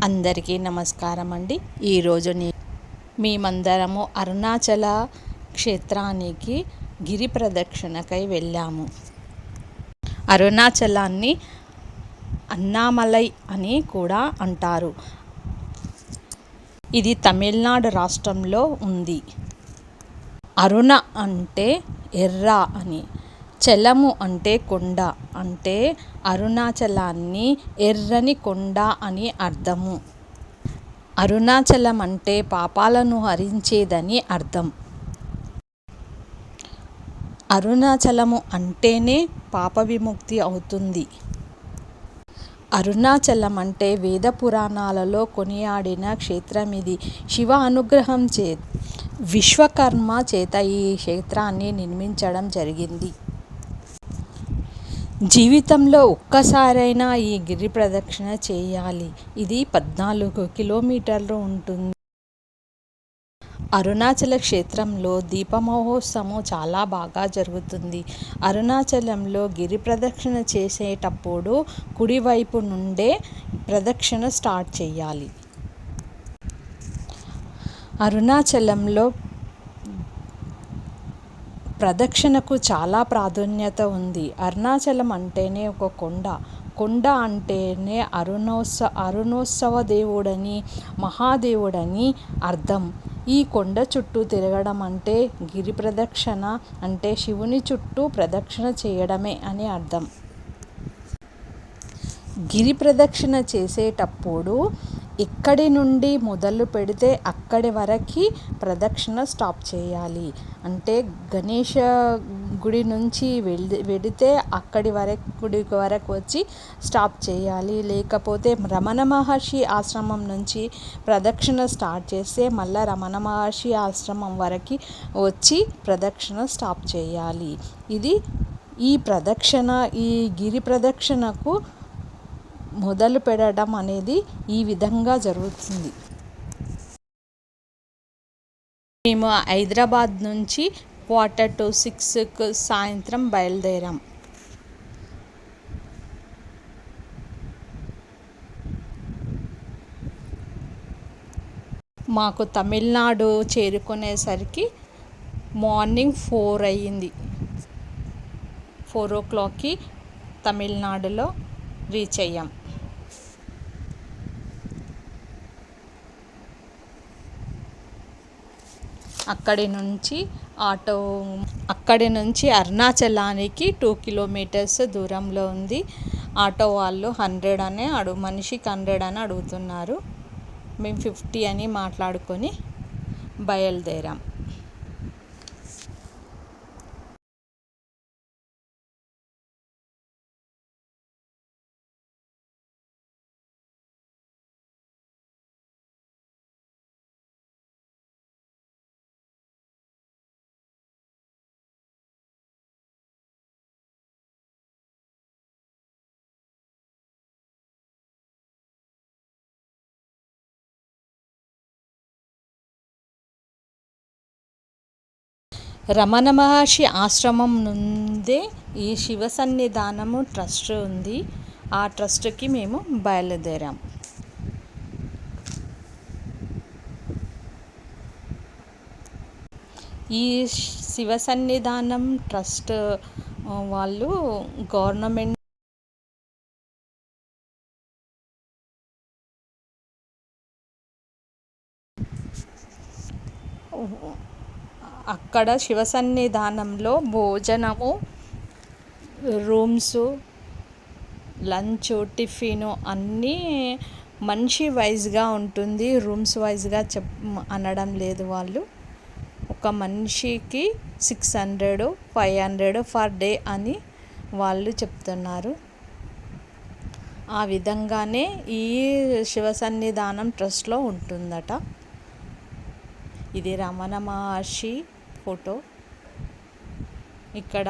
అందరికీ నమస్కారం అండి. ఈరోజు మేమందరము అరుణాచల క్షేత్రానికి గిరి ప్రదక్షిణకై వెళ్ళాము. అరుణాచలాన్ని అన్నామలై అని కూడా అంటారు. ఇది తమిళనాడు రాష్ట్రంలో ఉంది. అరుణ అంటే ఎర్ర అని, చలము అంటే కొండ, అంటే అరుణాచలాన్ని ఎర్రని కొండ అని అర్థము. అరుణాచలం అంటే పాపాలను హరించేదని అర్థం. అరుణాచలము అంటేనే పాప విముక్తి అవుతుంది. అరుణాచలం అంటే వేద పురాణాలలో కొనియాడిన క్షేత్రమిది. శివ అనుగ్రహం విశ్వకర్మ చేత ఈ క్షేత్రాన్ని నిర్మించడం జరిగింది. జీవితంలో ఒక్కసారైనా ఈ గిరి ప్రదక్షిణ చేయాలి. ఇది 14 కిలోమీటర్లు ఉంటుంది. అరుణాచల క్షేత్రంలో దీప మహోత్సవం చాలా బాగా జరుగుతుంది. అరుణాచలంలో గిరి ప్రదక్షిణ చేసేటప్పుడు కుడివైపు నుండే ప్రదక్షిణ స్టార్ట్ చేయాలి. అరుణాచలంలో ప్రదక్షిణకు చాలా ప్రాధాన్యత ఉంది. అరుణాచలం అంటేనే ఒక కొండ అంటేనే అరుణోత్సవ దేవుడని, మహాదేవుడని అర్థం. ఈ కొండ చుట్టూ తిరగడం అంటే గిరి ప్రదక్షిణ అంటే శివుని చుట్టూ ప్రదక్షిణ చేయడమే అని అర్థం. గిరి ప్రదక్షిణ చేసేటప్పుడు ఎక్కడి నుండి మొదలు పెడితే అక్కడి వరకు ప్రదక్షిణ స్టాప్ చేయాలి. అంటే గణేష గుడి నుంచి వెడితే అక్కడి వరకు వచ్చి స్టాప్ చేయాలి. లేకపోతే రమణ మహర్షి ఆశ్రమం నుంచి ప్రదక్షిణ స్టార్ట్ చేస్తే మళ్ళీ రమణ మహర్షి ఆశ్రమం వరకు వచ్చి ప్రదక్షిణ స్టాప్ చేయాలి. ఈ గిరి ప్రదక్షిణకు మొదలు పెట్టడం అనేది ఈ విధంగా జరుగుతుంది. మేము హైదరాబాద్ నుంచి 5:45 సాయంత్రం బయలుదేరాం. మాకు తమిళనాడు చేరుకునేసరికి మార్నింగ్ 4 అయ్యింది. 4 o'clockకి తమిళనాడులో రీచ్ అయ్యాం. అక్కడి నుంచి అరుణాచలానికి 2 kilometers దూరంలో ఉంది. ఆటో వాళ్ళు 100 మనిషికి 100 అని అడుగుతున్నారు. మేము 50 అని మాట్లాడుకొని బయలుదేరాం. రమణ మహర్షి ఆశ్రమం నుండే ఈ శివ సన్నిధానము ట్రస్ట్ ఉంది. ఆ ట్రస్ట్కి మేము బయలుదేరాం. ఈ శివ సన్నిధానం ట్రస్ట్ వాళ్ళు గవర్నమెంట్ అక్కడ శివ సన్నిధానంలో భోజనము, రూమ్స్, లంచ్, టిఫిను అన్నీ మనిషి వైజ్గా ఉంటుంది. రూమ్స్ వైజ్గా అనడం లేదు వాళ్ళు. ఒక మనిషికి 600, 500 పర్ డే అని వాళ్ళు చెప్తున్నారు. ఆ విధంగానే ఈ శివ సన్నిధానం ట్రస్ట్లో ఉంటుందట. ఇది రమణ మహర్షి ఫోటో. ఇక్కడ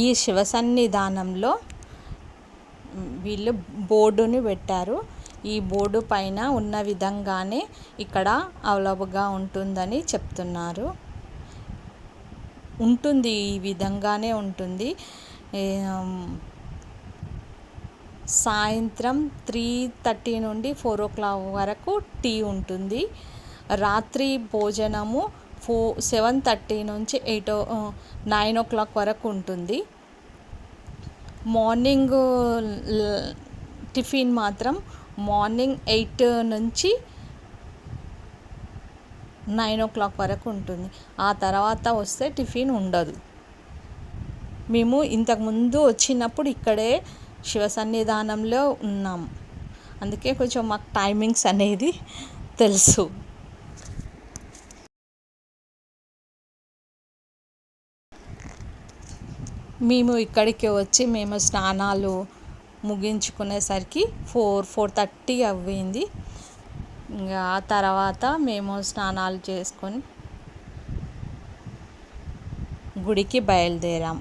ఈ శివ సన్నిధానంలో వీళ్ళు బోర్డుని పెట్టారు. ఈ బోర్డు పైన ఉన్న విధంగానే ఇక్కడ అవైలబుల్గా ఉంటుందని చెప్తున్నారు. ఉంటుంది, ఈ విధంగానే ఉంటుంది. సాయంత్రం 3:30 నుండి 4 o'clock వరకు టీ ఉంటుంది. రాత్రి భోజనము 7:30 నుంచి 9 o'clock వరకు ఉంటుంది. మార్నింగ్ టిఫిన్ మాత్రం మార్నింగ్ 8 నుంచి 9 o'clock వరకు ఉంటుంది. ఆ తర్వాత వస్తే టిఫిన్ ఉండదు. మేము ఇంతకుముందు వచ్చినప్పుడు ఇక్కడే శివ సన్నిధానంలో ఉన్నాం, అందుకే కొంచెం మాకు టైమింగ్స్ అనేది తెలుసు. మేము ఇక్కడికి వచ్చి మేము స్నానాలు ముగించుకునేసరికి 4:30 అవ్వింది. ఇంకా ఆ తర్వాత మేము స్నానాలు చేసుకొని గుడికి బయలుదేరాం.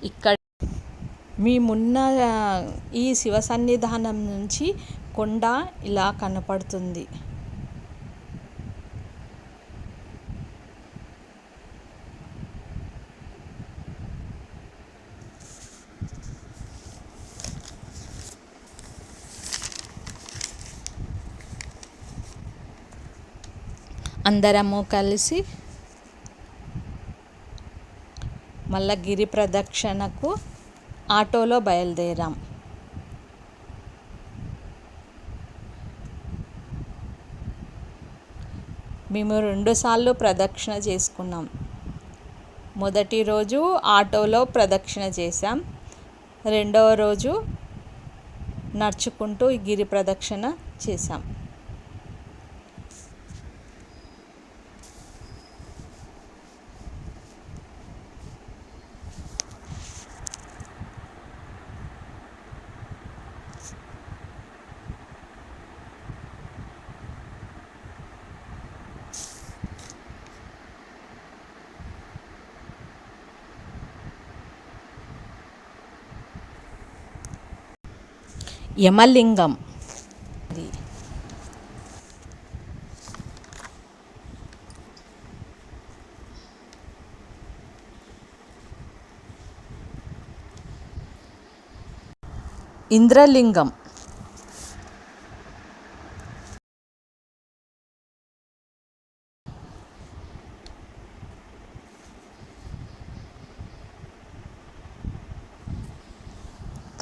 ఇక్కడ మేమున్న ఈ శివ సన్నిధానం నుంచి కొండ ఇలా కనపడుతుంది. అందరము కలిసి మళ్ళా గిరి ప్రదక్షిణకు ఆటోలో బయలుదేరాం. మేము 2 సార్లు ప్రదక్షిణ చేసుకున్నాం. మొదటి రోజు ఆటోలో ప్రదక్షిణ చేసాం, రెండవ రోజు నడుచుకుంటూ ఈ గిరి ప్రదక్షిణ చేసాం. యమలింగం ఇంద్రలింగం,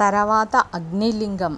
తర్వాత అగ్నిలింగం,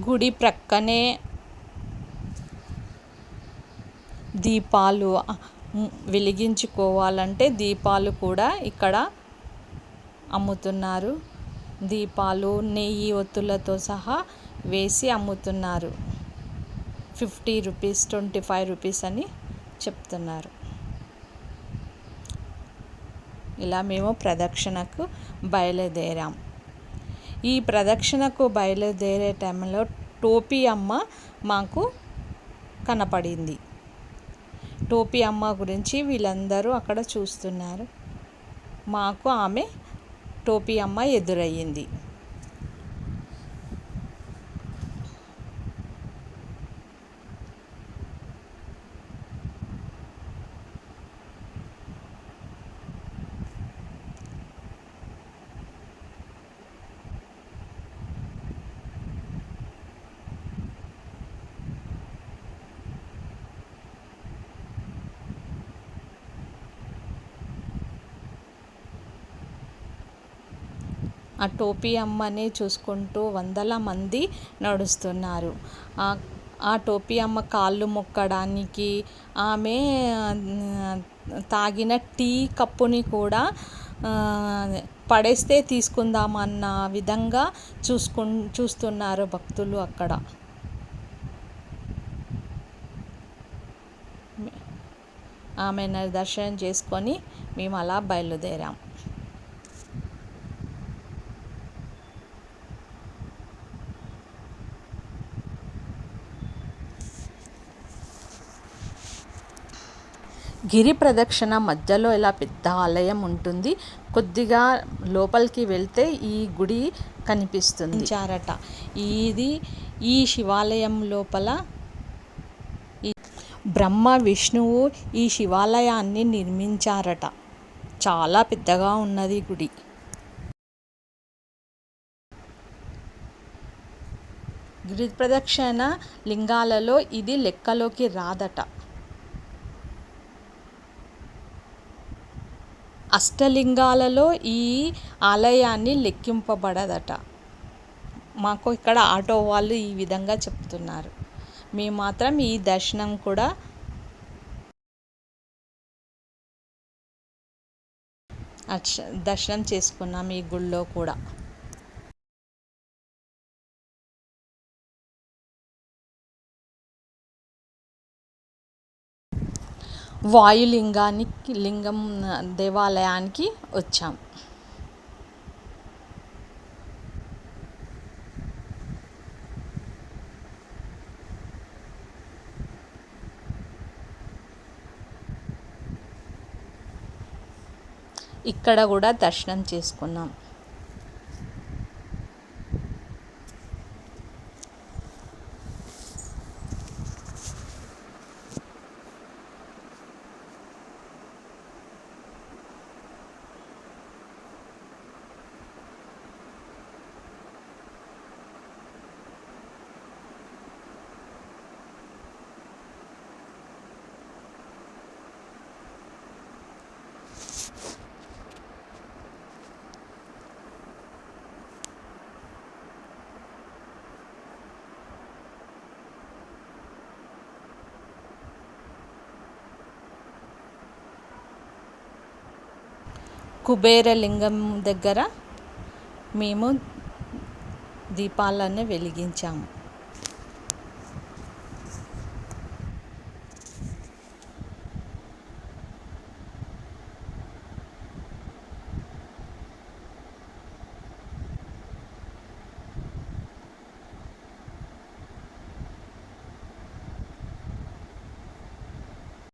గుడి ప్రక్కనే దీపాలు వెలిగించుకోవాలంటే దీపాలు కూడా ఇక్కడ అమ్ముతున్నారు. దీపాలు నెయ్యి ఒత్తులతో సహా వేసి అమ్ముతున్నారు. 50 రూపీస్ 25 రూపీస్ అని చెప్తున్నారు. ఇలా మేము ప్రదక్షిణకు బయలుదేరాం. ఈ ప్రదక్షిణకు బయలుదేరే టైంలో టోపీ అమ్మ మాకు కనపడింది. టోపీ అమ్మ గురించి వీళ్ళందరూ అక్కడ చూస్తున్నారు. మాకు ఆమె టోపీ అమ్మ ఎదురయ్యింది. ఆ టోపీ అమ్మని చూసుకుంటూ వందల మంది నడుస్తున్నారు. ఆ టోపీ అమ్మ కాళ్ళు మొక్కడానికి, ఆమె తాగిన టీ కప్పుని కూడా పడేస్తే తీసుకుందామన్న విధంగా చూస్తున్నారు భక్తులు అక్కడ. ఆమెను దర్శనం చేసుకొని మేము అలా బయలుదేరాం. గిరి ప్రదక్షిణ మధ్యలో ఇలా పెద్ద ఆలయం ఉంటుంది. కొద్దిగా లోపలికి వెళ్తే ఈ గుడి కనిపిస్తుంది. ఈ శివాలయం లోపల బ్రహ్మ విష్ణువు ఈ శివాలయాన్ని నిర్మించారట. చాలా పెద్దగా ఉన్నది గుడి. గిరి ప్రదక్షిణ లింగాలలో ఇది లెక్కలోకి రాదట. అష్టలింగాలలో ఈ ఆలయాన్ని లెక్కింపబడదట. మాకు ఇక్కడ ఆటో వాళ్ళు ఈ విధంగా చెప్తున్నారు. మేము మాత్రం ఈ దర్శనం కూడా దర్శనం చేసుకున్నాం ఈ గుళ్ళో కూడా. లింగం దేవాలయానికి వచ్చాం. ఇక్కడ కూడా దర్శనం చేసుకున్నాం. కుబేరలింగం దగ్గర మేము దీపాలను వెలిగించాము.